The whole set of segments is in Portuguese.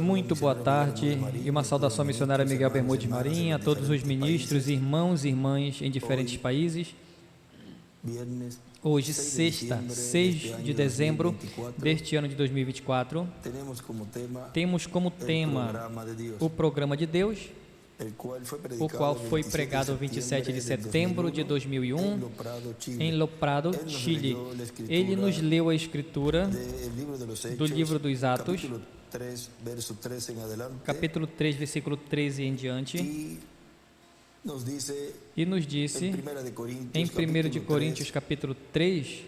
Muito boa tarde e uma saudação à missionária Miguel Bermudes Marinha, a todos os ministros, irmãos e irmãs em diferentes países. Hoje, sexta, 6 de dezembro deste ano de 2024, temos como tema o programa de Deus, o qual foi pregado 27 de setembro de 2001 em Loprado, Chile. Ele nos leu a escritura do livro dos Atos, capítulo 3, versículo 13 em diante, e nos disse em 1 de Coríntios, capítulo 3,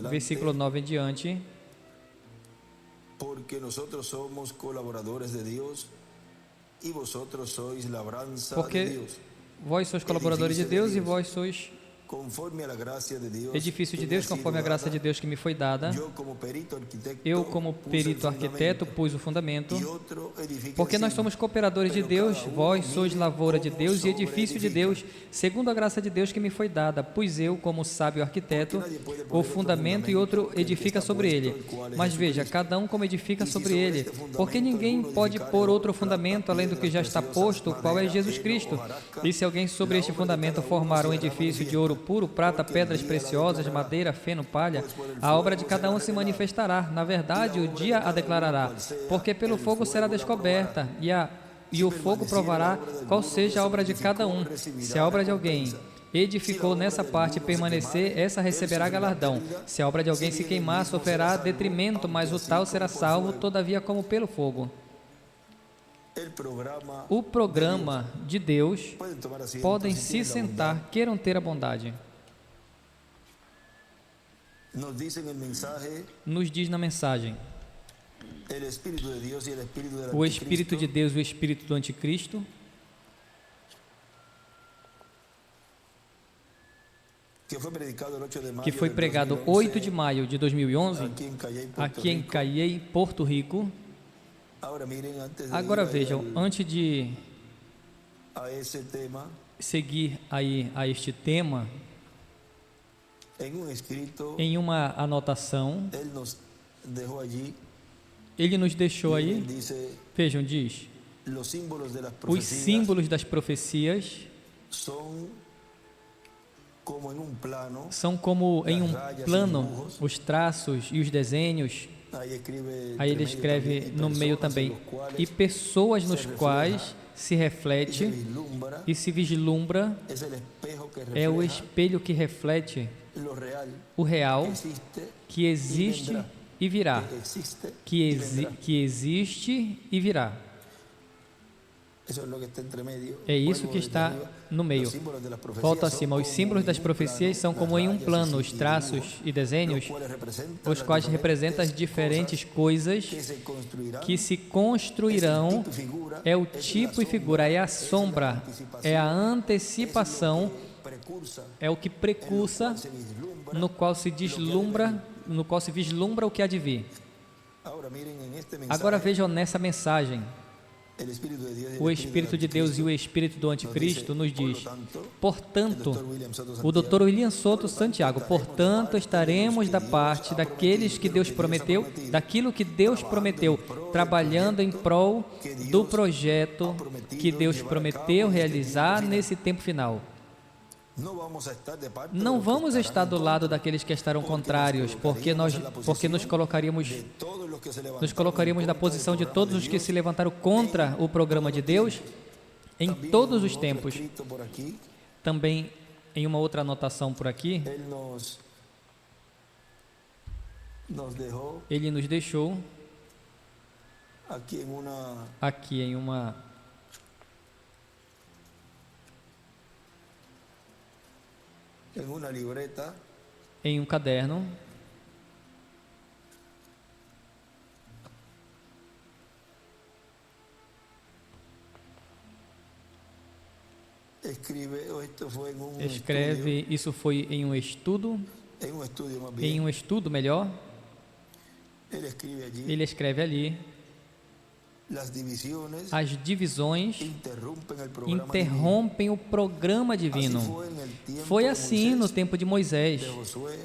versículo 9 em diante: porque nosotros somos colaboradores de Dios y vosotros sois labranza de porque Dios. vós sois colaboradores de Deus e vós sois Conforme a la gracia de Dios, edifício de que me Deus, ha sido conforme a graça dada, de Deus que me foi dada. Eu, como perito arquiteto, pus o fundamento, porque nós somos cooperadores de Deus, vós sois lavoura de Deus e edifício de Deus, segundo a graça de Deus que me foi dada. Pus eu, como sábio arquiteto, o fundamento e outro edifica sobre ele. Mas veja, cada um como edifica sobre ele, porque ninguém pode pôr outro fundamento além do que já está posto, o qual é Jesus Cristo. E se alguém sobre este fundamento formar um edifício de ouro puro, prata, pedras preciosas, madeira, feno, palha, a obra de cada um se manifestará. Na verdade, o dia a declarará, porque pelo fogo será descoberta, e o fogo provará qual seja a obra de cada um. Se a obra de alguém edificou nessa parte permanecer, essa receberá galardão. Se a obra de alguém se queimar, sofrerá detrimento, mas o tal será salvo, todavia como pelo fogo. O programa de Deus, podem se sentar, queiram ter a bondade. Nos diz na mensagem: o Espírito de Deus e o Espírito do Anticristo, que foi pregado 8 de maio de 2011, aqui em Cayey, Porto Rico. Agora vejam, antes de seguir aí a este tema, em uma anotação, ele nos deixou aí, vejam, diz: os símbolos das profecias são como em um plano, os traços e os desenhos. Aí ele escreve no meio também: e pessoas nos quais se reflete e se vislumbra, é o espelho que reflete o real, que existe e virá, que existe e virá. É isso que está no meio. Volta acima. Os símbolos das profecias são como em um plano, os traços e desenhos, os quais representam as diferentes coisas que se construirão. É o tipo e figura, é a sombra, é a antecipação, é o que precursa, no qual se vislumbra o que há de vir. Agora vejam nessa mensagem. O Espírito de Deus e o Espírito do Anticristo nos diz: portanto, o Dr. William Souto Santiago, portanto, estaremos da parte daqueles que Deus prometeu, daquilo que Deus prometeu, trabalhando em prol do projeto que Deus prometeu realizar nesse tempo final. Não vamos estar do lado daqueles que estarão contrários, porque nos colocaríamos na posição de todos os que se levantaram contra o programa de Deus em todos os tempos. Também em uma outra anotação por aqui, ele nos deixou aqui em uma em um caderno, escreve, isso foi em um estudo, melhor, ele escreve ali: as divisões interrompem o programa divino. Foi assim no tempo de Moisés,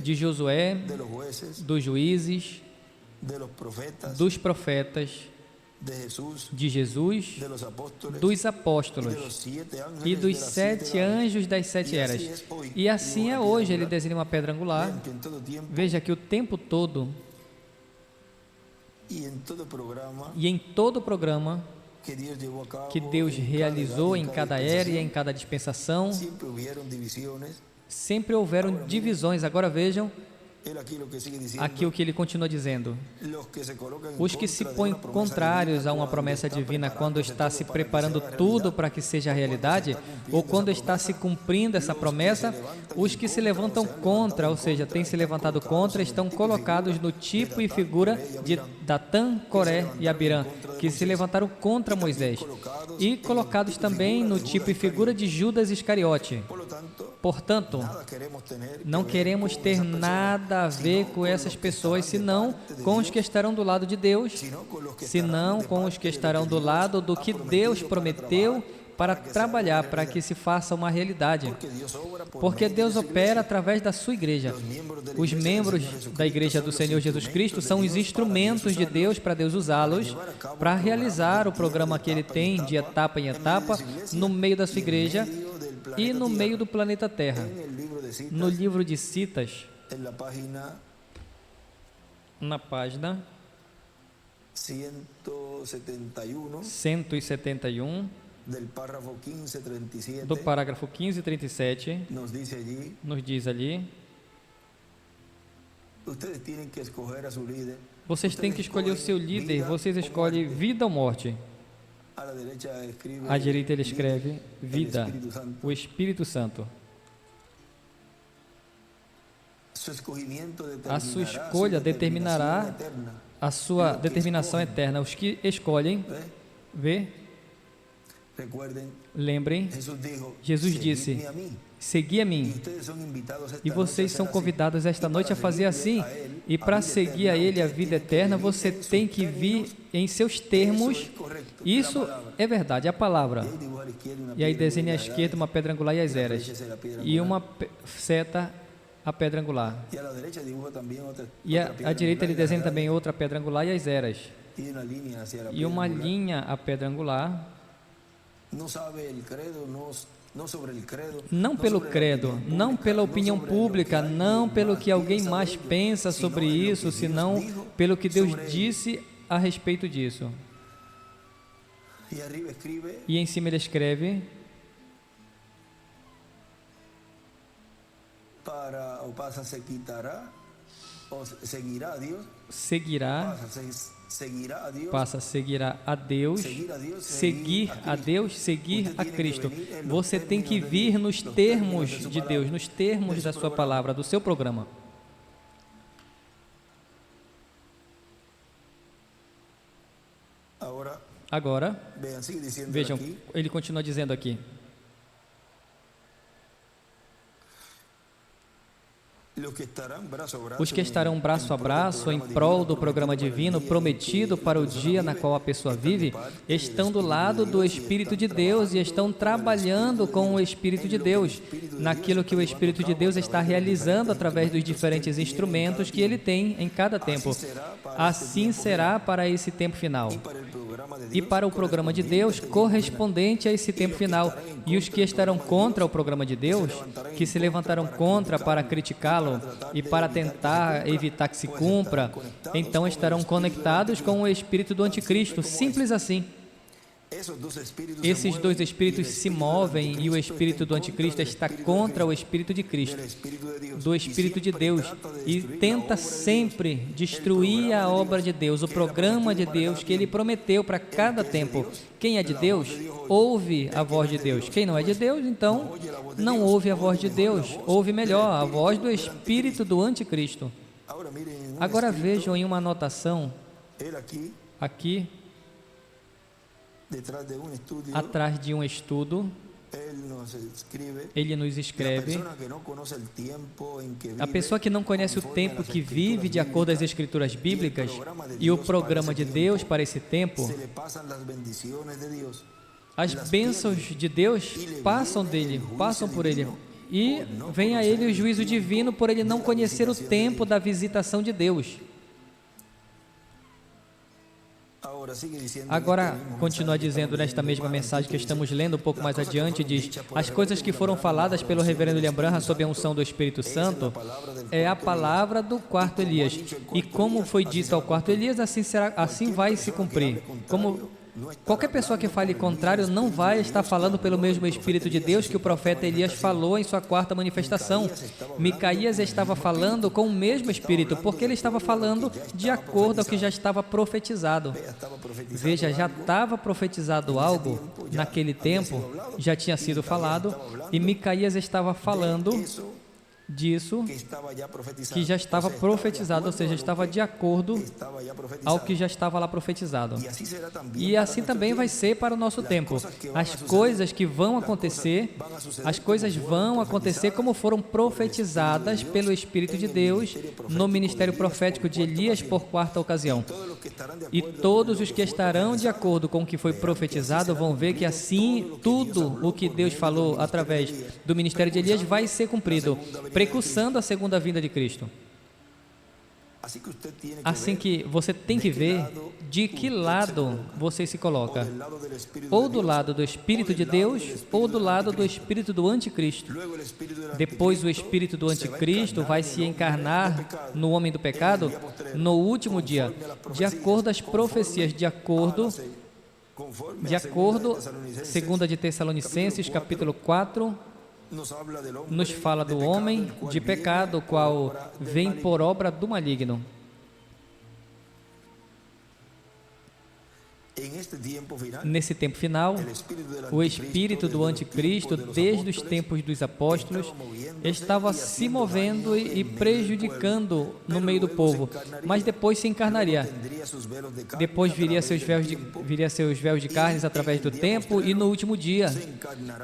de Josué, dos juízes, dos profetas, de Jesus, dos apóstolos e dos 7 anjos das 7 eras. E assim é hoje. Ele desenha uma pedra angular. Veja que o tempo todo e em todo programa que Deus realizou em cada era e em cada dispensação, sempre houveram divisões. Agora vejam aqui o que ele continua dizendo: os que se põem contrários a uma promessa divina quando está se preparando tudo para que seja realidade, ou quando está se cumprindo essa promessa, os que se levantam contra, ou seja, têm se levantado contra, estão colocados no tipo e figura de Datã, Coré e Abirã, que se levantaram contra Moisés, e colocados também no tipo e figura de Judas Iscariote. Portanto, não queremos ter nada a ver com essas pessoas, senão com os que estarão do lado de Deus, senão com os que estarão do lado do que Deus prometeu para trabalhar, para que se faça uma realidade. Porque Deus opera através da sua igreja. Os membros da igreja do Senhor Jesus Cristo são os instrumentos de Deus para Deus usá-los para realizar o programa que Ele tem de etapa em etapa no meio da sua igreja e no meio do planeta Terra. No livro de Citas, na página 171, do parágrafo 15 e 37, nos diz ali: vocês têm que escolher o seu líder, vocês escolhem vida ou morte. À direita ele escreve vida, o Espírito Santo. A sua escolha determinará a sua determinação eterna. Os que escolhem, lembrem, Jesus disse: segui a mim. E vocês são convidados esta noite a fazer assim. E para seguir a Ele a vida eterna, você tem que vir em seus termos. Isso é verdade, é a palavra. E aí desenha à esquerda uma pedra angular e as eras. E uma seta, a pedra angular. E à direita ele desenha também outra pedra angular e as eras. E uma linha, a pedra angular. Não pelo credo, não pela opinião pública, não pelo que alguém mais pensa sobre isso, senão pelo que Deus disse a respeito disso. E em cima ele escreve: seguirá, passa, seguirá a Deus, seguir a Deus, seguir a Cristo. Você tem que vir nos termos de Deus, nos termos da sua palavra, do seu programa. Agora, vejam, ele continua dizendo aqui: os que estarão braço a braço em prol do programa divino prometido para o dia na qual a pessoa vive, estão do lado do Espírito de Deus e estão trabalhando com o Espírito de Deus, naquilo que o Espírito de Deus está realizando através dos diferentes instrumentos que ele tem em cada tempo. Assim será para esse tempo final. E para o programa de Deus correspondente a esse tempo final. E os que estarão contra o programa de Deus, que se levantaram contra para criticá-lo e para tentar evitar que se cumpra, então estarão conectados com o espírito do anticristo. Simples assim. Esses dois espíritos se movem e o espírito do anticristo está contra o espírito de Cristo, do espírito de Deus, e tenta sempre destruir a obra de Deus, o programa de Deus que ele prometeu para cada tempo. Quem é de Deus, ouve a voz de Deus. Quem não é de Deus, então, não ouve a voz de Deus. Ouve melhor a voz do espírito do anticristo. Agora vejam em uma anotação, aqui, atrás de um estudo, ele nos escreve: a pessoa que não conhece o tempo que vive de acordo às escrituras bíblicas e o programa de Deus para esse tempo, as bênçãos de Deus passam dele, passam por ele, e vem a ele o juízo divino por ele não conhecer o tempo da visitação de Deus. Agora, continua dizendo nesta mesma mensagem que estamos lendo um pouco mais adiante, diz: as coisas que foram faladas pelo reverendo William Branham sob a unção do Espírito Santo é a palavra do quarto Elias. E como foi dito ao quarto Elias, assim vai se cumprir. Qualquer pessoa que fale contrário não vai estar falando pelo mesmo Espírito de Deus que o profeta Elias falou em sua quarta manifestação. Micaías estava falando com o mesmo Espírito, porque ele estava falando de acordo ao que já estava profetizado. Veja, já estava profetizado algo naquele tempo, já tinha sido falado, e Micaías estava falando disso que já estava profetizado, ou seja, estava de acordo ao que já estava lá profetizado. E assim também vai ser para o nosso tempo. As coisas que vão acontecer, as coisas vão acontecer como foram profetizadas pelo Espírito de Deus no ministério profético de Elias por quarta ocasião. E todos os que estarão de acordo com o que foi profetizado vão ver que assim tudo o que Deus falou através do ministério de Elias vai ser cumprido, precursando a segunda vinda de Cristo. Assim que você tem que ver de que lado você se coloca, ou do lado do Espírito de Deus, ou do lado do Espírito do Anticristo. Depois o Espírito do Anticristo vai se encarnar no homem do pecado no último dia, de acordo às profecias, de acordo, 2 de Tessalonicenses, capítulo 4, nos fala do homem de pecado, o qual vem por obra do maligno. Nesse tempo final, o espírito do anticristo, desde os tempos dos apóstolos, estava se movendo e prejudicando no meio do povo, mas depois se encarnaria. Depois viria seus véus de carnes através do tempo e no último dia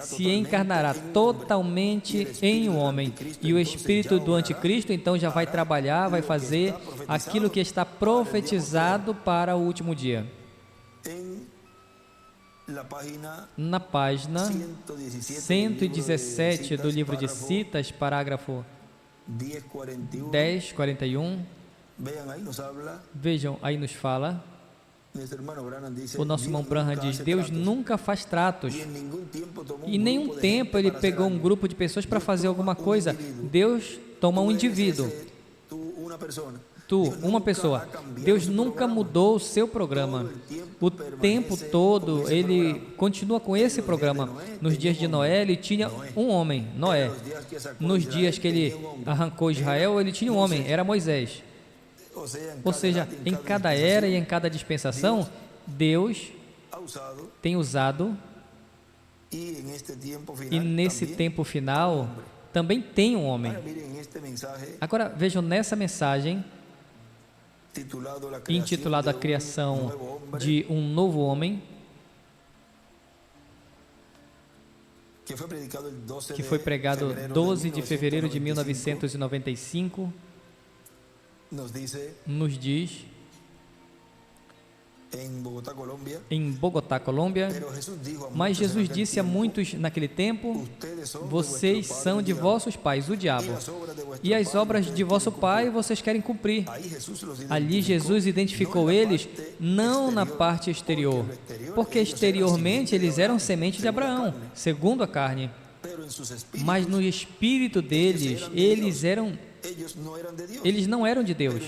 se encarnará totalmente em um homem. E o espírito do anticristo então já vai trabalhar, vai fazer aquilo que está profetizado para o último dia. Na página 117 do livro de Citas, parágrafo 10:41, vejam, aí nos fala, o nosso irmão Branham diz: Deus nunca faz tratos. Em nenhum tempo ele pegou um grupo de pessoas para fazer alguma coisa. Deus toma um indivíduo. Uma pessoa. Deus nunca mudou o seu programa. O tempo todo ele continua com esse programa. Nos dias de Noé ele tinha um homem, Noé. Nos dias que ele arrancou Israel ele tinha um homem, era Moisés. Ou seja, em cada era e em cada dispensação, Deus tem usado, e nesse tempo final também tem um homem. Agora vejam nessa mensagem, intitulado A Criação de um Novo Homem, que foi pregado 12 de fevereiro de 1995, nos diz, em Bogotá, Colômbia, mas Jesus disse a muitos naquele tempo: vocês são de vossos pais, o diabo, e as obras de vosso pai vocês querem cumprir. Ali Jesus identificou eles não na parte exterior, porque exteriormente eles eram semente de Abraão, segundo a carne, mas no espírito deles eles não eram de Deus,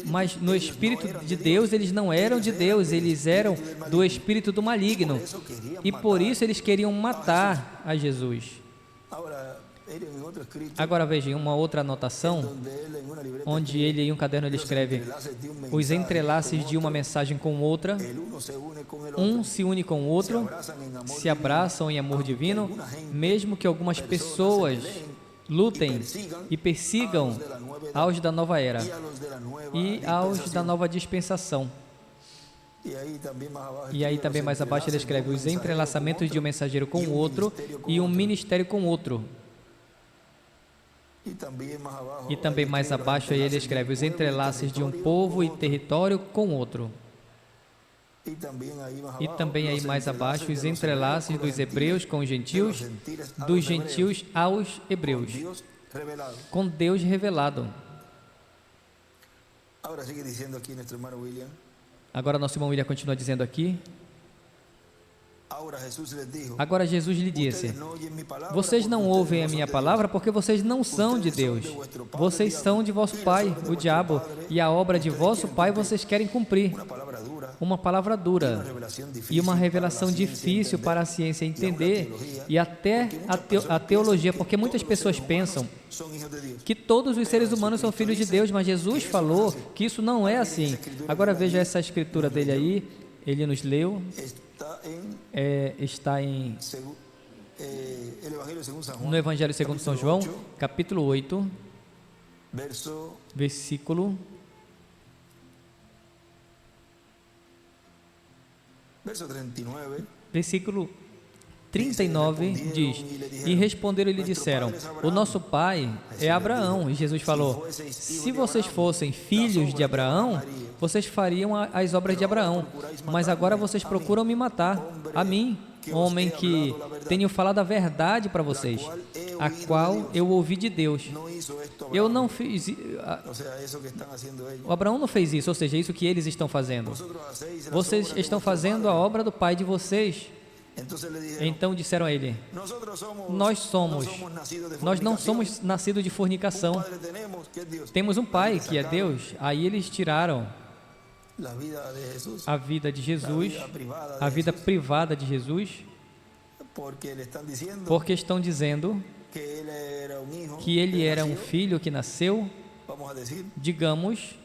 mas no Espírito de Deus eles não eram de Deus, eles eram do espírito do maligno, e por isso eles queriam matar a Jesus. Agora vejam uma outra anotação, onde ele em um caderno ele escreve os entrelaces de uma mensagem com outra. Um se une com o outro, se abraçam em amor divino, mesmo que algumas pessoas lutem e persigam aos da nova era e aos da nova dispensação. E aí também mais abaixo ele escreve os entrelaçamentos de um mensageiro com o outro e um ministério com outro. E também mais abaixo aí ele escreve os entrelaces de um povo e território com outro. E também aí mais abaixo os entrelaces dos hebreus com os gentios, dos gentios aos hebreus, com Deus revelado. Agora nosso irmão William continua dizendo aqui. Agora Jesus lhe disse: vocês não ouvem a minha palavra porque vocês não são de Deus. Vocês são de vosso pai, o diabo, e a obra de vosso pai vocês querem cumprir. Uma palavra dura e uma revelação difícil para a ciência entender e até a teologia, porque muitas pessoas pensam que todos os seres humanos são filhos de Deus, mas Jesus falou que isso não é assim. Agora veja essa escritura dele aí, ele nos leu. Está no Evangelho segundo São João, capítulo 8, versículo 39 diz: e responderam e lhe disseram: o nosso pai é Abraão. E Jesus falou: se vocês fossem filhos de Abraão, vocês fariam as obras de Abraão, mas agora vocês procuram me matar, a mim, homem que tenho falado a verdade para vocês, a qual eu ouvi de Deus. Eu não fiz. O Abraão não fez isso, ou seja, isso que eles estão fazendo. Vocês estão fazendo a obra do pai de vocês. Então disseram a ele: nós não somos nascidos de fornicação. Temos um pai que é Deus. Aí eles tiraram a vida de Jesus, a vida privada de Jesus, porque estão dizendo que ele era um filho que nasceu, digamos,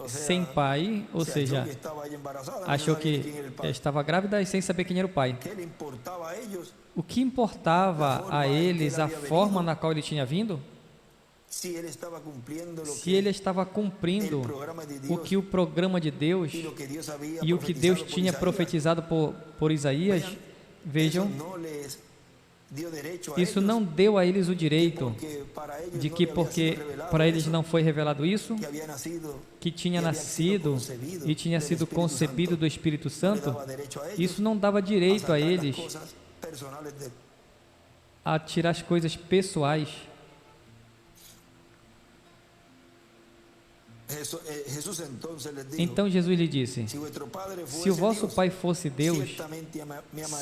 sem pai, ou seja, achou que estava grávida e sem saber quem era o pai. O que importava a eles a forma na qual ele tinha vindo? Se ele estava cumprindo o que o programa de Deus e o que Deus tinha profetizado por Isaías, vejam, isso não deu a eles o direito de que, porque para eles não foi revelado isso, que tinha nascido e tinha sido concebido do Espírito Santo, isso não dava direito a eles a tirar as coisas pessoais. Então Jesus lhe disse: se o vosso pai fosse Deus,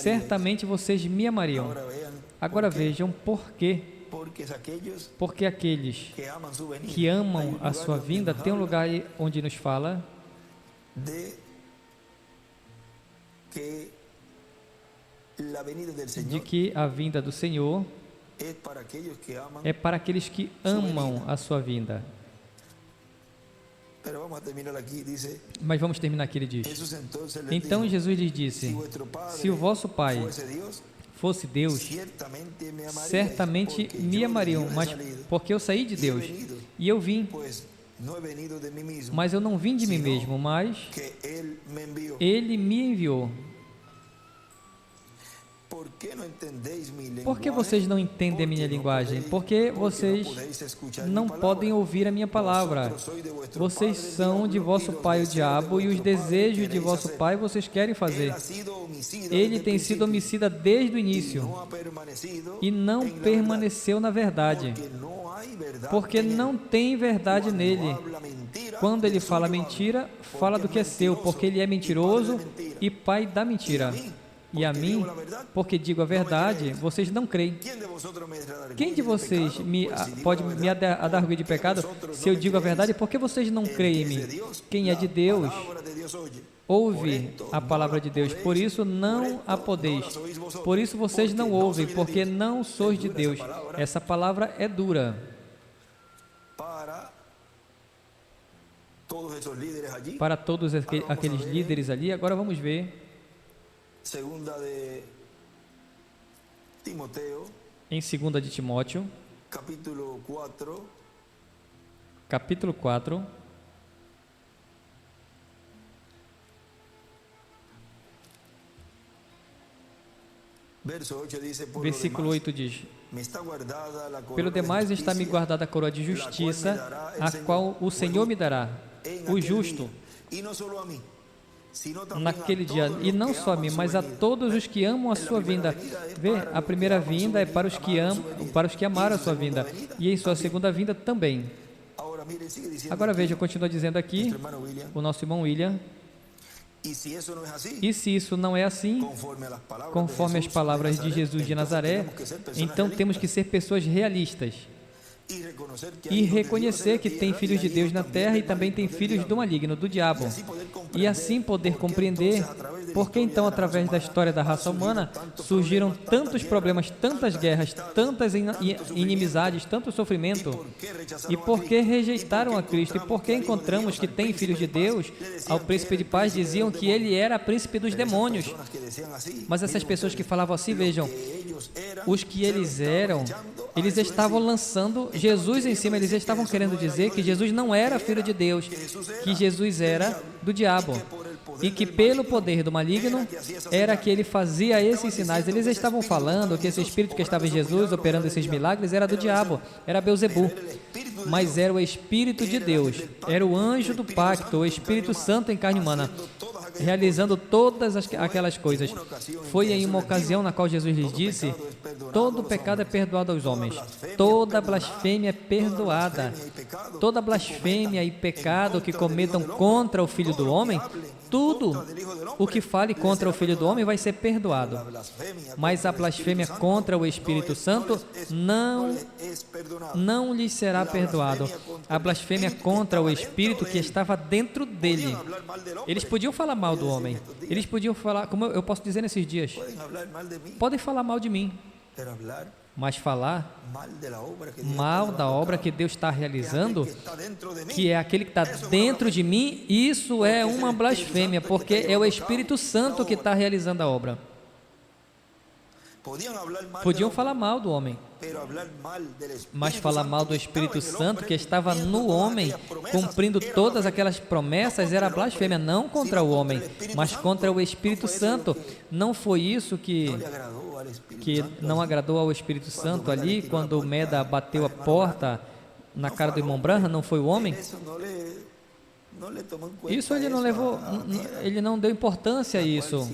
certamente vocês me amariam. Agora vejam por quê. Porque aqueles que amam a sua vinda, tem um lugar onde nos fala de que a vinda do Senhor é para aqueles que amam a sua vinda. Mas vamos terminar aqui, ele diz: então Jesus lhes disse: se o vosso pai fosse Deus, certamente me amariam, mas porque eu saí de Deus e eu vim, mas eu não vim de mim mesmo, mas Ele me enviou. Por que vocês não entendem a minha linguagem? Porque vocês não podem ouvir a minha palavra. Vocês são de vosso pai o diabo, e os desejos de vosso pai vocês querem fazer. Ele tem sido homicida desde o início e não permaneceu na verdade, porque não tem verdade nele. Quando ele fala mentira, fala do que é seu, porque ele é mentiroso e pai da mentira. E a mim, porque digo a verdade, vocês não creem. Quem de vocês pode me adarguir de pecado se eu digo a verdade? Por que vocês não creem em mim? Quem é de Deus, ouve a palavra de Deus, por isso não a podeis. Por isso vocês não ouvem, porque não sois de Deus. Essa palavra é dura. Para todos aqueles líderes ali, agora vamos ver. Em 2 de Timóteo, capítulo 4, versículo 8 diz: pelo demais está-me guardada a coroa de justiça, a qual o Senhor me dará, o justo, naquele dia, e não só a mim, mas a todos os que amam a sua vinda. Vê, a primeira vinda é para os que amam, para os que amaram a sua vinda, e em sua segunda vinda também. Agora veja, continua dizendo aqui o nosso irmão William. E se isso não é assim, conforme as palavras de Jesus de Nazaré, então temos que ser pessoas realistas e reconhecer que tem filhos de Deus na terra e também tem filhos do maligno, do diabo, e assim poder compreender por que então, através da história da raça humana, surgiram tantos problemas, tantas guerras, tantas inimizades, tanto sofrimento, e por que rejeitaram a Cristo, e por que encontramos que tem filhos de Deus. Ao príncipe de paz diziam que ele era príncipe dos demônios, mas essas pessoas que falavam assim, vejam, os que eles eram, eles estavam lançando Jesus em cima, eles estavam querendo dizer que Jesus não era filho de Deus, que Jesus era do diabo, e que pelo poder do maligno era que ele fazia esses sinais. Eles estavam falando que esse espírito que estava em Jesus, operando esses milagres, era do diabo, era Belzebu, mas era o Espírito de Deus, era o anjo do pacto, o Espírito Santo em carne humana, realizando todas aquelas coisas. Foi em uma ocasião na qual Jesus lhes disse: todo pecado é perdoado aos homens, toda blasfêmia é perdoada, toda blasfêmia e pecado que cometam contra o Filho do Homem, tudo o que fale contra o Filho do Homem vai ser perdoado, mas a blasfêmia contra o Espírito Santo não lhes será perdoado. A blasfêmia contra o Espírito que estava dentro dele. Eles podiam falar mal do homem, eles podiam falar, como eu posso dizer nesses dias, podem falar mal de mim, mas falar mal da obra que Deus está realizando, que é aquele que está dentro de mim, isso é uma blasfêmia, porque é o Espírito Santo que está realizando a obra. Podiam falar mal do homem, mas falar mal do Espírito Santo que estava no homem, cumprindo todas aquelas promessas, era blasfêmia, não contra o homem, mas contra o Espírito Santo. Não foi isso que não agradou ao Espírito Santo ali, quando o Meda bateu a porta na cara do irmão Branham, não foi o homem? Isso ele não levou, ele não deu importância a isso,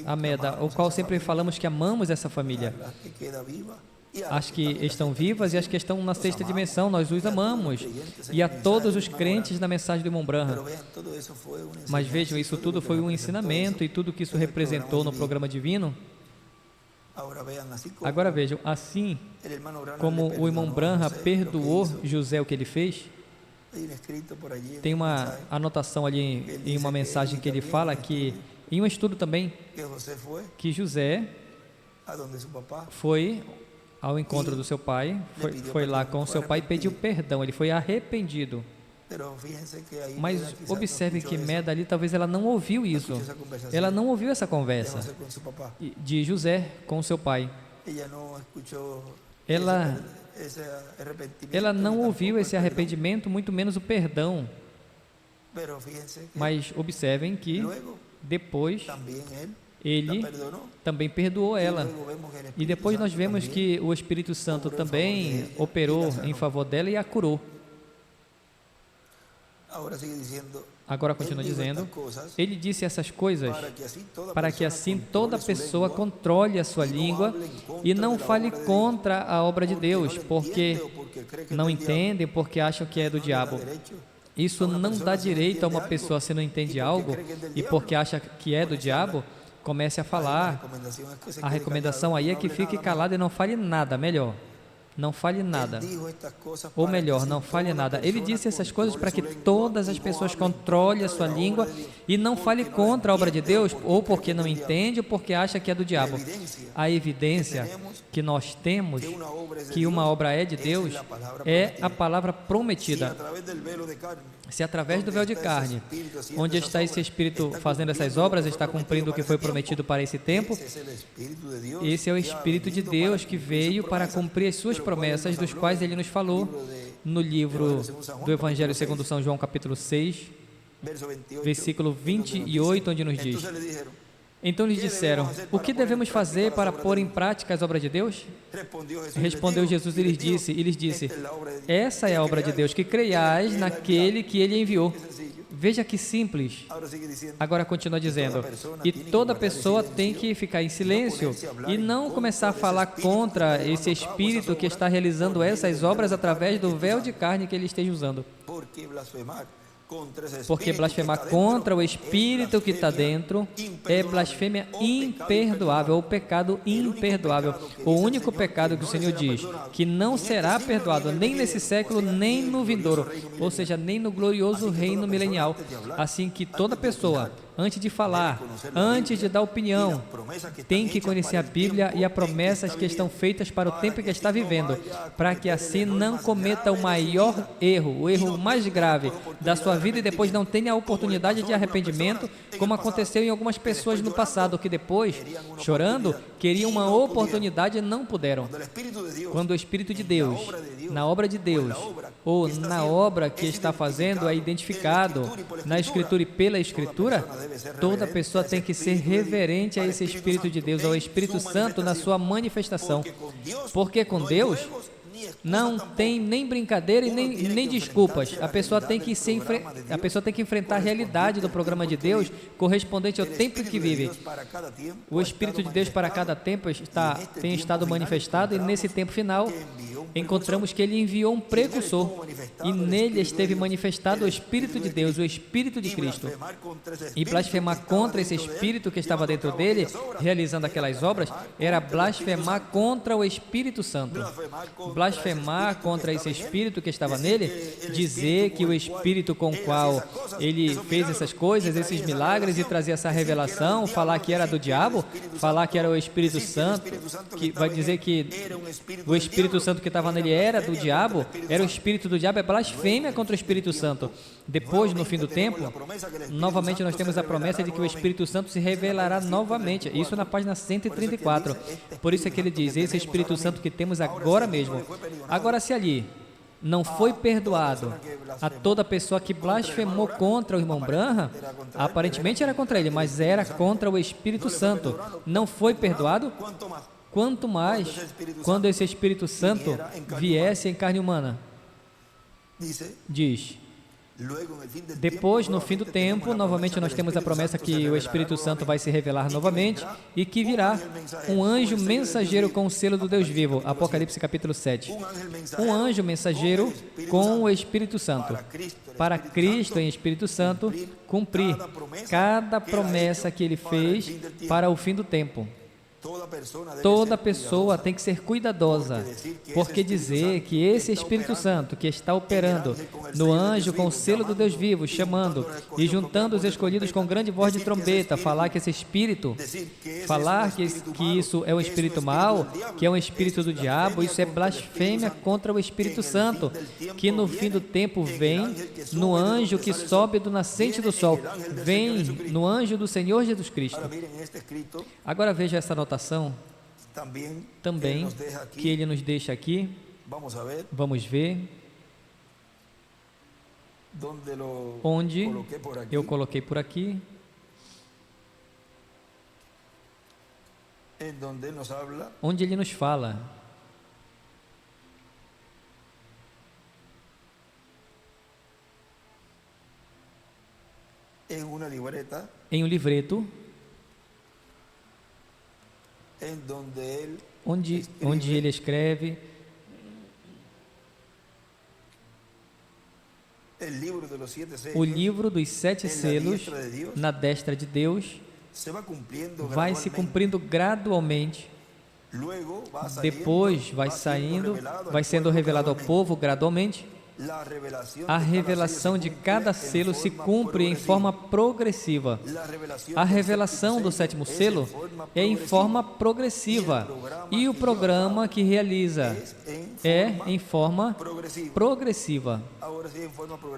a Meda, o qual sempre falamos que amamos essa família. As que estão vivas e as que estão na sexta dimensão, nós os amamos. E a todos os crentes na mensagem do irmão Branham. Mas vejam, isso tudo foi um ensinamento e tudo que isso representou no programa divino. Agora vejam, assim como o irmão Branham perdoou José o que ele fez, tem uma anotação ali em uma mensagem que ele fala que, em um estudo também, que José foi ao encontro do seu pai, foi lá com o seu pai e pediu perdão, ele foi arrependido. Mas observe que Meda ali, talvez ela não ouviu isso, ela não ouviu essa conversa de José com o seu pai. Ela não ouviu esse arrependimento, muito menos o perdão. Mas observem que depois ele também perdoou ela. E depois nós vemos que o Espírito Santo também operou em favor dela e a curou. Agora continua dizendo, ele disse essas coisas para que assim toda pessoa controle a sua língua e não fale contra a obra de Deus, porque não entendem, porque acham que é do diabo. Isso não dá direito a uma pessoa, se não entende algo e porque acha que é do diabo, comece a falar. A recomendação aí é que fique calado e não fale nada, melhor. Não fale nada, ou melhor, não fale nada. Ele disse essas coisas para que todas as pessoas controlem a sua língua e não fale contra a obra de Deus, ou porque não entende, ou porque acha que é do diabo. A evidência que nós temos que uma obra é de Deus é a palavra prometida. Se através do véu de carne, onde está esse Espírito fazendo essas obras, está cumprindo o que foi prometido para esse tempo, esse é o Espírito de Deus que veio para cumprir as suas promessas, dos quais ele nos falou no livro do Evangelho segundo São João, capítulo 6, versículo 28, onde nos diz: Então lhes disseram: o que devemos fazer para pôr em prática as obras de Deus? Respondeu Jesus e lhes disse: essa é a obra de Deus, que creiais naquele que Ele enviou. Veja que simples. Agora continua dizendo: e toda pessoa tem que ficar em silêncio e não começar a falar contra esse espírito que está realizando essas obras através do véu de carne que ele esteja usando. Porque blasfemar contra o Espírito que está dentro é blasfêmia imperdoável, ou pecado imperdoável. O único pecado que o Senhor diz que não será perdoado nem nesse século, nem no vindouro, ou seja, nem no glorioso reino milenial. Assim que toda pessoa, antes de falar, antes de dar opinião, tem que conhecer a Bíblia e as promessas que estão feitas para o tempo que está vivendo, para que assim não cometa o maior erro, o erro mais grave da sua vida, e depois não tenha a oportunidade de arrependimento, como aconteceu em algumas pessoas no passado, que depois, chorando, queriam uma oportunidade e não puderam. Quando o Espírito de Deus, na obra de Deus, ou na obra que está fazendo, é identificado na Escritura e pela Escritura, toda pessoa tem que ser reverente a esse Espírito de Deus, ao Espírito Santo na sua manifestação. Porque com Deus não tem nem brincadeira e nem desculpas. A pessoa tem que enfrentar a realidade do programa de Deus correspondente ao tempo em que vive. O Espírito de Deus para cada tempo tem estado manifestado, e nesse tempo final encontramos que Ele enviou um precursor, e nele esteve manifestado o Espírito de Deus, o Espírito de Cristo. E blasfemar contra esse Espírito que estava dentro dele, realizando aquelas obras, era blasfemar contra o Espírito Santo. Blasfemar contra esse Espírito que estava nele, dizer que o Espírito com o qual ele fez essas coisas, esses milagres, e trazer essa revelação, falar que era do diabo, falar que era o Espírito Santo, que vai dizer que o Espírito Santo que estava nele era do diabo, era o Espírito do diabo, é blasfêmia contra o Espírito Santo. Depois, no fim do tempo, novamente nós temos a promessa de que o Espírito Santo se revelará novamente, isso na página 134. Por isso é que ele diz: esse Espírito Santo que temos agora mesmo. Agora, se ali não foi perdoado a toda pessoa que blasfemou contra o irmão Branham, aparentemente era contra ele, mas era contra o Espírito Santo. Não foi perdoado? Quanto mais quando esse Espírito Santo viesse em carne humana. Diz: depois, no fim do tempo, novamente nós temos a promessa que o Espírito Santo vai se revelar novamente e que virá um anjo mensageiro com o selo do Deus vivo. Apocalipse capítulo 7. Um anjo mensageiro com o Espírito Santo, para Cristo em Espírito Santo cumprir cada promessa que Ele fez para o fim do tempo. Toda pessoa tem que ser cuidadosa, porque dizer que esse Espírito Santo que está operando no anjo com o selo do Deus vivo, chamando e juntando os escolhidos com grande voz de trombeta, falar que esse Espírito, falar que isso é um Espírito mau, que é um Espírito do diabo, isso é blasfêmia contra o Espírito Santo, que no fim do tempo vem no anjo que sobe do nascente do sol, vem no anjo do Senhor Jesus Cristo. Agora veja essa anotação também que ele nos deixa aqui. Vamos ver onde eu coloquei por aqui, onde ele nos fala em um livreto, onde ele escreve o livro dos 7 selos na destra de Deus vai se cumprindo gradualmente. Depois vai sendo revelado ao povo gradualmente. A revelação de cada selo se cumpre em forma progressiva. A revelação do 7º selo é em forma progressiva, e o programa que realiza é em forma progressiva.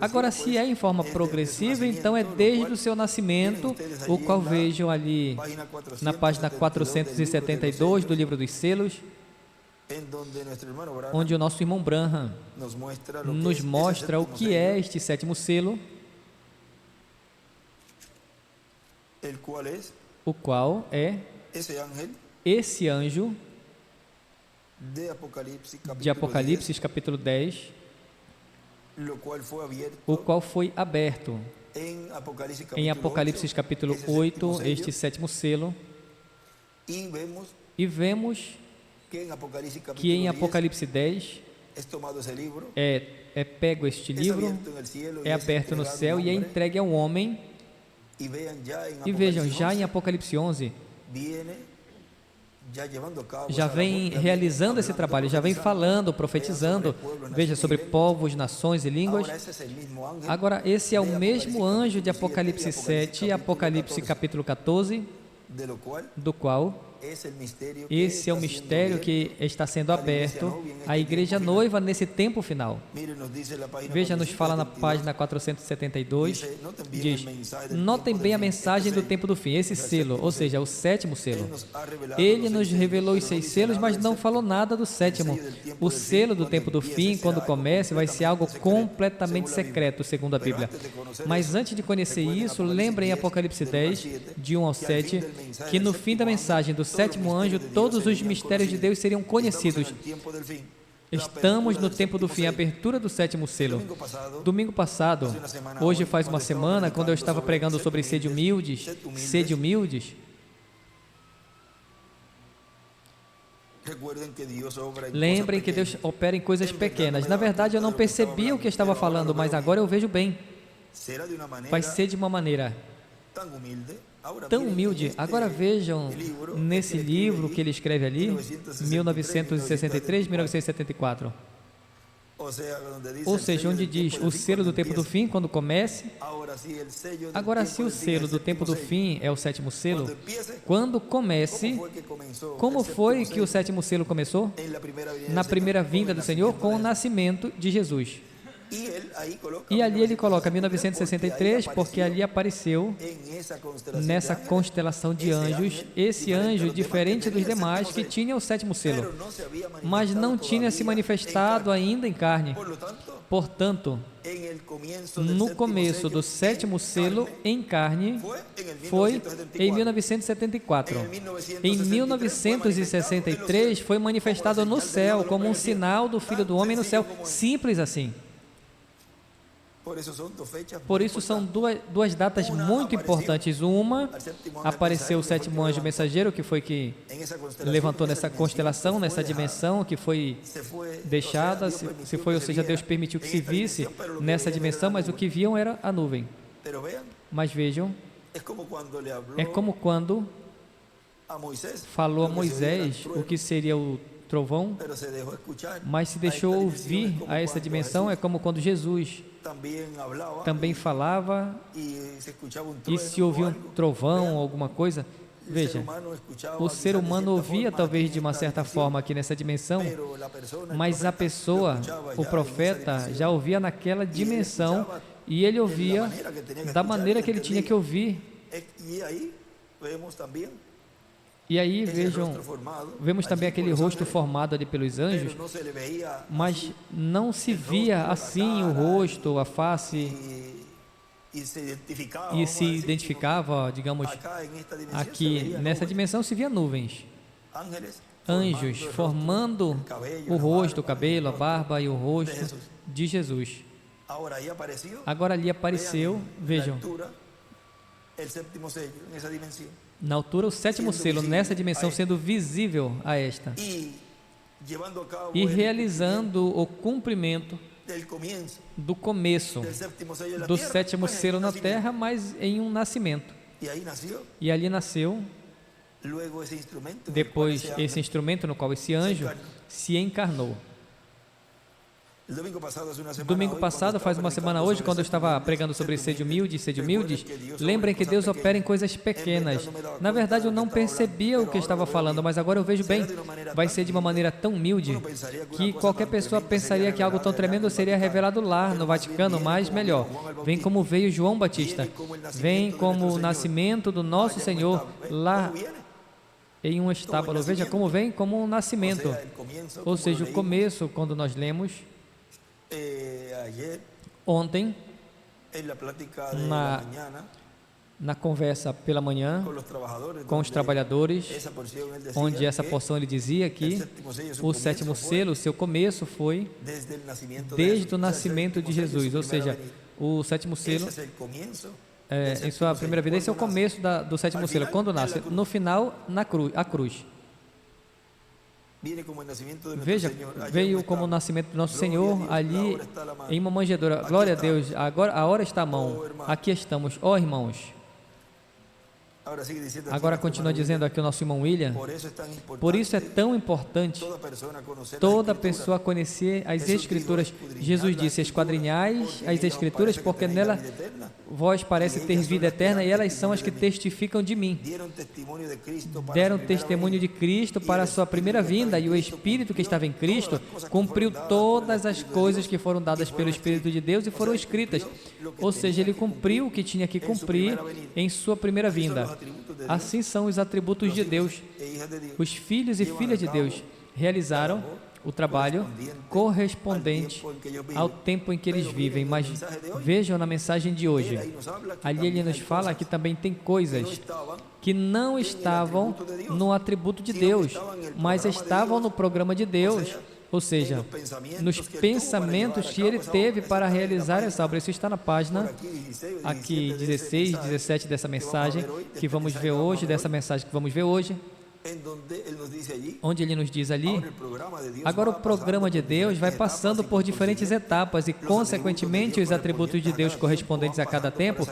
Agora, se é em forma progressiva, então é desde o seu nascimento, o qual vejam ali na página 472 do livro dos selos, onde o nosso irmão Branham nos mostra o que é este 7º selo, o qual é esse anjo de Apocalipse capítulo 10, o qual foi aberto em Apocalipse capítulo 8, este sétimo selo, e vemos que em Apocalipse 10 é pego este livro, é aberto no céu e é entregue ao homem. E vejam, já em Apocalipse 11, já vem realizando esse trabalho, já vem falando, profetizando, veja, sobre povos, nações e línguas. Agora, esse é o mesmo anjo de Apocalipse 7, Apocalipse capítulo 14, do qual esse é o mistério que está sendo aberto à igreja noiva nesse tempo final. Veja, nos fala na página 472, diz: notem bem a mensagem do tempo do fim, esse selo, ou seja, o sétimo selo. Ele nos revelou os 6 selos, mas não falou nada do sétimo. O selo do tempo do fim, quando comece, vai ser algo completamente secreto, segundo a Bíblia. Mas antes de conhecer isso, lembrem em Apocalipse 10, de 1 ao 7, que no fim da mensagem do sétimo anjo, todos os mistérios de Deus seriam conhecidos. Estamos no tempo do fim, a abertura do sétimo selo. Domingo passado, hoje faz uma semana, quando eu estava pregando sobre sede humildes, lembrem que Deus opera em coisas pequenas. Na verdade, eu não percebia o que estava falando, mas agora eu vejo bem. Vai ser de uma maneira tão humilde. Agora vejam nesse livro que ele escreve ali, 1963, 1974. Ou seja, onde diz o selo do tempo do fim, quando comece. Agora, se o selo do tempo do fim é o sétimo selo, quando comece, como foi que o sétimo selo começou? Na primeira vinda do Senhor, com o nascimento de Jesus. E ali ele coloca 1963, porque ali apareceu nessa constelação de anjos, esse anjo diferente dos demais que tinha o sétimo selo, mas não tinha se manifestado ainda em carne. Portanto, no começo do sétimo selo em carne foi em 1974. Em 1963 foi manifestado no céu como um sinal do Filho do Homem no céu, simples assim. Por isso são duas datas muito importantes. Uma, apareceu o sétimo anjo mensageiro, que foi que levantou nessa constelação, nessa dimensão que foi deixada, se foi, ou seja, Deus permitiu que se visse nessa dimensão, mas o que viam era a nuvem. Mas vejam, é como quando falou a Moisés o que seria o trovão, mas se deixou ouvir a essa dimensão. É como quando Jesus também falava e se ouvia um trovão ou alguma coisa. Veja, o ser humano ouvia talvez de uma certa forma aqui nessa dimensão, mas a pessoa, o profeta, já ouvia naquela dimensão, e ele ouvia da maneira que ele tinha que ouvir. E aí vemos também aquele rosto formado ali pelos anjos, mas não se via assim o rosto, a face, e se identificava, digamos, aqui nessa dimensão se via nuvens, anjos formando o rosto, o cabelo, a barba e o rosto de Jesus. Agora ali apareceu, vejam, na altura, o sétimo selo, nessa dimensão, sendo visível a esta, e realizando o cumprimento do começo do sétimo selo na terra, mas em um nascimento. E ali nasceu, depois, esse instrumento no qual esse anjo se encarnou. Domingo passado, faz uma semana hoje, quando eu estava pregando sobre sede humildes, lembrem que Deus opera em coisas pequenas. Na verdade, eu não percebia o que estava falando, mas agora eu vejo bem. Vai ser de uma maneira tão humilde que qualquer pessoa pensaria que algo tão tremendo seria revelado lá no Vaticano, mas melhor, vem como veio João Batista, vem como o nascimento do nosso Senhor lá em um estábulo. Veja como vem como um nascimento, ou seja, o começo, quando nós lemos ontem, na conversa pela manhã com os trabalhadores, onde essa porção ele dizia que o sétimo selo, seu começo foi desde o nascimento de Jesus, ou seja, o sétimo selo, em sua primeira vida, esse é o começo do sétimo selo, quando nasce, no final, a cruz. Veja, veio como o nascimento do nosso Senhor ali em uma manjedoura. Glória a Deus, agora a hora está à mão, aqui estamos, ó irmãos. Agora continua dizendo aqui o nosso irmão William, por isso é tão importante toda pessoa conhecer as Escrituras. Jesus disse, esquadrinhais as Escrituras, porque nela vós parece ter vida eterna e elas são as que testificam de mim. Deram testemunho de Cristo para a sua primeira vinda, e o Espírito que estava em Cristo cumpriu todas as coisas que foram dadas pelo Espírito de Deus e foram escritas. Ou seja, ele cumpriu o que tinha que cumprir em sua primeira vinda. Assim são os atributos de Deus. Os filhos e filhas de Deus realizaram o trabalho correspondente ao tempo em que eles vivem. Mas vejam na mensagem de hoje, ali ele nos fala que também tem coisas que não estavam no atributo de Deus, mas estavam no programa de Deus, ou seja, nos pensamentos que ele teve para realizar essa obra. Isso está na página aqui 16, 17 dessa mensagem que vamos ver hoje, onde ele nos diz ali, agora o programa de Deus vai passando por diferentes etapas e, consequentemente, os atributos de Deus correspondentes a cada tempo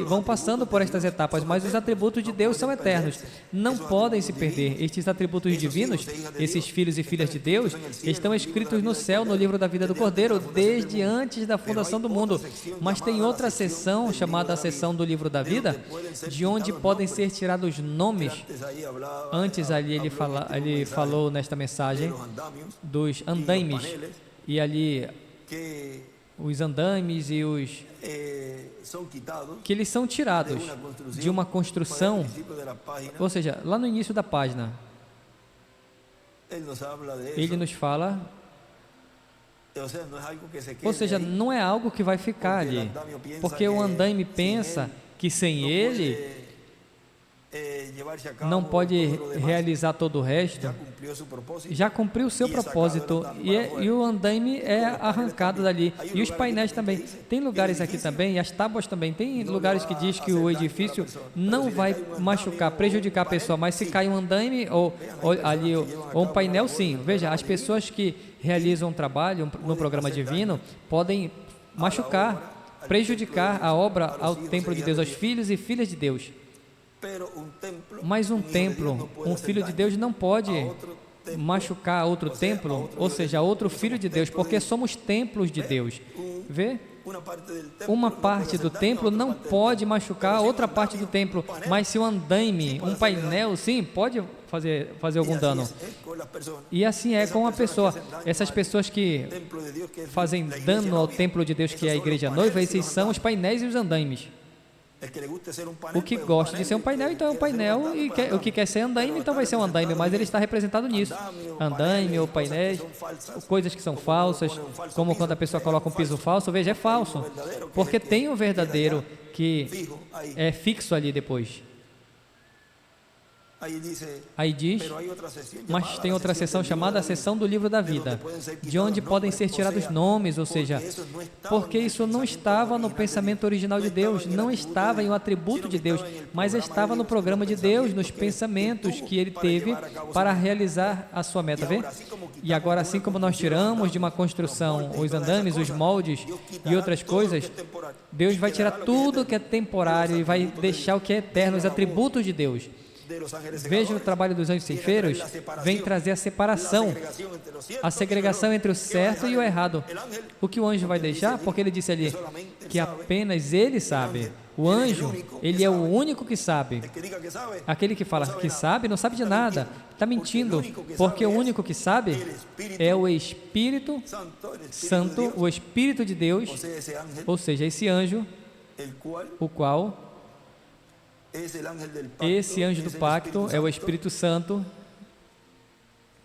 vão passando por estas etapas, mas os atributos de Deus são eternos, não podem se perder. Estes atributos divinos, esses filhos e filhas de Deus, estão escritos no céu, no livro da vida do Cordeiro, desde antes da fundação do mundo. Mas tem outra seção, chamada a seção do livro da vida, de onde podem ser tirados nomes. Antes ali ele falou nesta mensagem dos andaimes, e ali os andaimes e os que eles são tirados de uma construção, ou seja, lá no início da página ele nos fala, ou seja, não é algo que vai ficar ali, porque o andaime pensa que sem ele não pode realizar todo o resto, já cumpriu o seu propósito, e o andaime é arrancado dali, e os painéis também. Tem lugares aqui também, e as tábuas também, tem lugares que diz que o edifício não vai machucar, prejudicar a pessoa, mas se cai um andaime ou um painel, sim. Veja, as pessoas que realizam um trabalho no programa divino podem machucar, prejudicar a obra ao templo de Deus, aos filhos e filhas de Deus. Mas um templo, um filho de Deus não pode machucar outro templo, ou seja, outro filho de Deus, porque somos templos de Deus. Vê? Uma parte do templo não pode machucar outra parte do templo, mas se o andaime, um painel, sim, pode fazer algum dano. E assim é com a pessoa. Essas pessoas que fazem dano ao templo de Deus, que é a igreja noiva, esses são os painéis e os andaimes. O que gosta de ser um painel, então é um painel, e o que quer ser andaime, então vai ser um andaime, mas ele está representado nisso. Andaime ou painéis, coisas que são falsas, como quando a pessoa coloca um piso falso, veja, é falso, porque tem o verdadeiro que é fixo ali depois. Aí diz, mas tem outra seção chamada a seção do livro da vida, de onde podem ser tirados nomes, ou seja, porque isso não estava no pensamento original de Deus, não estava em um atributo de Deus, mas estava no programa de Deus, nos pensamentos que ele teve para realizar a sua meta, vê? E agora, assim como nós tiramos de uma construção os andames, os moldes e outras coisas, Deus vai tirar tudo que é temporário e vai deixar o que é eterno, os atributos de Deus. Veja o trabalho dos anjos ceifeiros, vem trazer a separação, a segregação entre o certo e o errado. O que o anjo vai deixar? Porque ele disse ali que apenas ele sabe. O anjo, ele é o único que sabe. Aquele que fala que sabe, não sabe de nada, está mentindo, porque o único que sabe é o Espírito Santo, o Espírito de Deus, ou seja, esse anjo, o qual... Esse anjo do pacto é o Espírito Santo,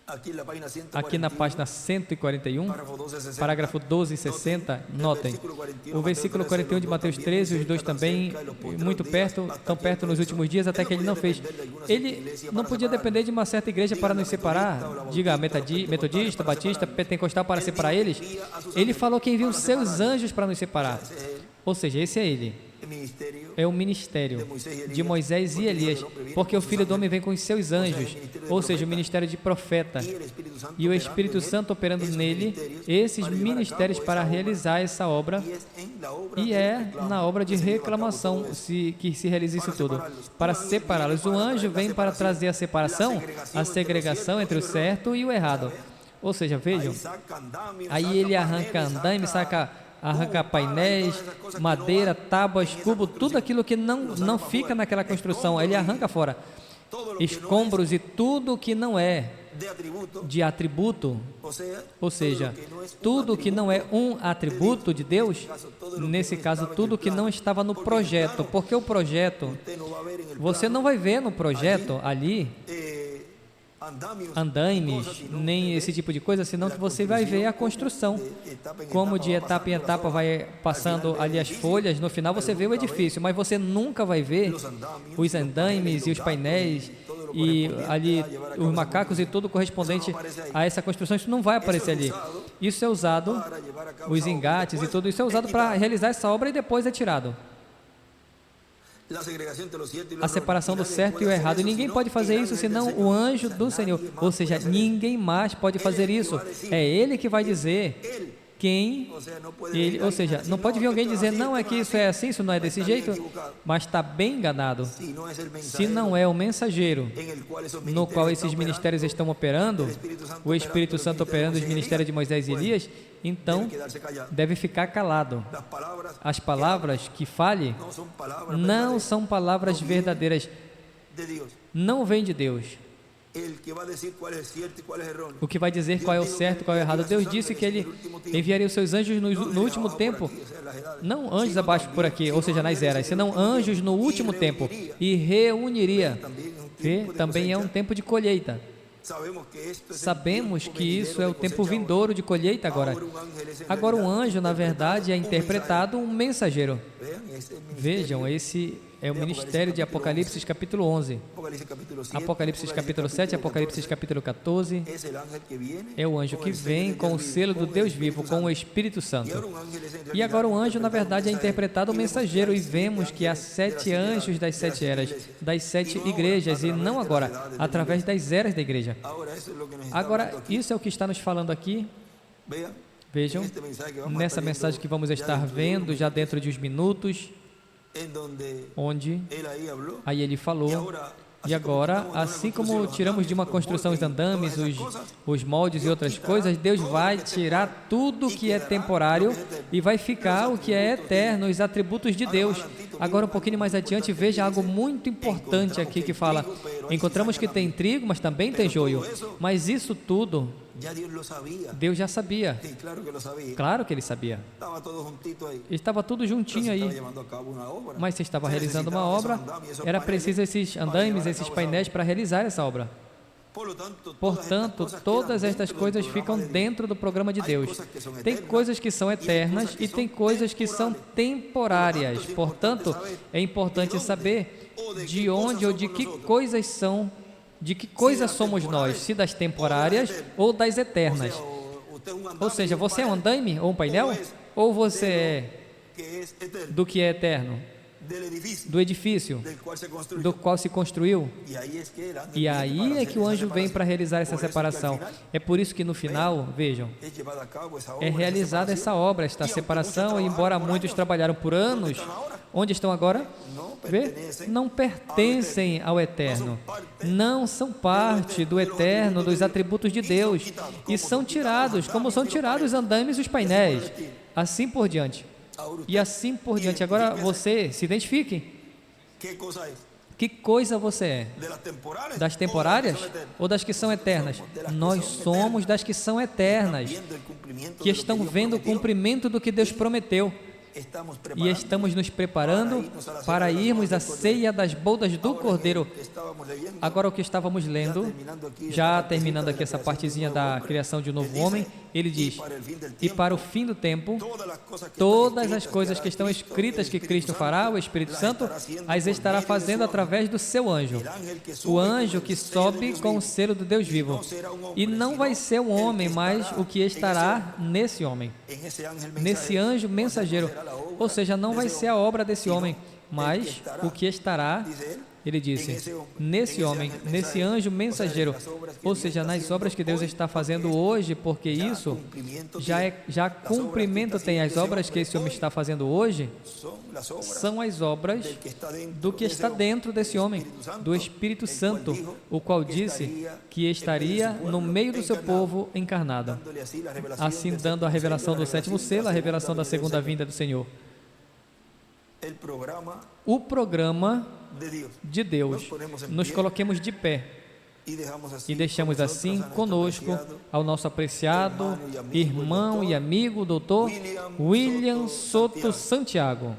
Aqui na página 141, parágrafo 12 e 60, notem, o versículo 41 de Mateus 13, os dois também, muito perto, tão perto nos últimos dias, até que ele não fez. Ele não podia depender de uma certa igreja para nos separar, diga metodista, batista, pentecostal, para separar eles. Ele falou que enviou seus anjos para nos separar. Ou seja, esse é ele. É o ministério de Moisés e Elias, porque o Filho do Homem vem com os seus anjos, ou seja, o ministério de profeta, e o Espírito Santo operando nele, esses ministérios para realizar essa obra, e é na obra de reclamação que se realiza isso tudo, para separá-los. O anjo vem para trazer a separação, a segregação entre o certo e o errado. Ou seja, vejam, aí ele arranca andaime, arranca painéis, madeira, tábuas, cubo, tudo aquilo que não fica naquela construção, ele arranca fora. Escombros e tudo que não é de atributo, ou seja, tudo que não é um atributo de Deus, nesse caso, tudo que não estava no projeto, porque o projeto, você não vai ver no projeto ali andaimes, nem esse tipo de coisa, senão que você vai ver a construção, como de etapa em etapa vai passando ali as folhas, no final você vê o edifício, mas você nunca vai ver os andaimes e os painéis e ali os macacos e tudo correspondente a essa construção, isso não vai aparecer ali. Isso é usado, os engates e tudo isso é usado para realizar essa obra e depois é tirado. A separação do certo e o errado, e ninguém pode fazer isso senão o anjo do Senhor, ou seja, ninguém mais pode fazer isso, é Ele que vai dizer quem ele, ou seja, não pode vir alguém dizer, não, é que isso é assim, isso não é desse jeito, mas está bem enganado. Se não é o mensageiro no qual esses ministérios estão operando, o Espírito Santo operando os ministérios de Moisés e Elias, então deve ficar calado. As palavras que fale não são palavras verdadeiras, não vêm de Deus. O que vai dizer qual é o certo e qual é o errado. Deus disse que Ele enviaria os seus anjos no último tempo, não anjos abaixo por aqui, ou seja, nas eras, senão anjos no último tempo, e reuniria. Também é um tempo de colheita. Sabemos que isso é o tempo vindouro de colheita agora. Agora um anjo, na verdade, é interpretado um mensageiro. Vejam, esse é o ministério de Apocalipse capítulo 11. Apocalipse capítulo 7, Apocalipse capítulo 14. É o anjo que vem com o selo do Deus vivo, com o Espírito Santo. E agora o anjo, na verdade, é interpretado o mensageiro, e vemos que há 7 anjos das 7 eras, das 7 igrejas, e não agora, através das eras da igreja. Agora, isso é o que está nos falando aqui. Vejam, nessa mensagem que vamos estar vendo já dentro de uns minutos, onde aí ele falou, e agora, assim como tiramos de uma construção os andames, os moldes e outras coisas, Deus vai tirar tudo que é temporário e vai ficar o que é eterno, os atributos de Deus. Agora, um pouquinho mais adiante, veja algo muito importante aqui que fala, encontramos que tem trigo, mas também tem joio, mas isso tudo Deus já sabia. Claro que Ele sabia. Estava tudo juntinho aí. Mas se estava realizando uma obra, era preciso esses andaimes, esses painéis para realizar essa obra. Portanto, todas estas coisas ficam dentro do programa de Deus. Tem coisas que são eternas e tem coisas que são temporárias. Portanto, é importante saber de onde ou de que coisas são, de que coisas somos nós, se das temporárias ou das eternas. Ou seja, você é um andaime ou um painel? Ou você é do que é eterno? Do edifício do qual se construiu. E aí é que o anjo vem para realizar essa separação. É por isso que no final, vejam, é realizada essa obra, esta separação, e embora muitos trabalharam por anos, onde estão agora? Não pertencem ao eterno, não são parte do eterno, dos atributos de Deus, e são tirados, como são tirados os andaimes e os painéis, assim por diante. E assim por diante. Agora você se identifique. Que coisa você é? Das temporárias ou das que são eternas? Nós somos das que são eternas, que estão vendo o cumprimento do que Deus prometeu. e estamos nos preparando para irmos à ceia das bodas do Cordeiro. Agora, o que estávamos lendo, já terminando aqui essa partezinha da criação de um novo homem, ele diz: e para o fim do tempo, todas as coisas que estão escritas que Cristo fará, o Espírito Santo as estará fazendo através do seu anjo, o anjo que sobe com o selo do Deus vivo. E não vai ser um homem, mas o que estará nesse homem, nesse anjo mensageiro. Ou seja, não vai ser a obra desse homem, mas o que estará, ele disse, nesse homem, nesse anjo mensageiro. Ou seja, nas obras que Deus está fazendo hoje, porque isso já cumprimento tem. As obras que esse homem está fazendo hoje são as obras do que está dentro desse homem, do Espírito Santo, o qual disse que estaria no meio do seu povo encarnado, assim dando a revelação do sétimo selo, a revelação da segunda vinda do Senhor. O programa de Deus. Nos coloquemos de pé e deixamos assim conosco ao nosso apreciado irmão e amigo, doutor William Soto Santiago.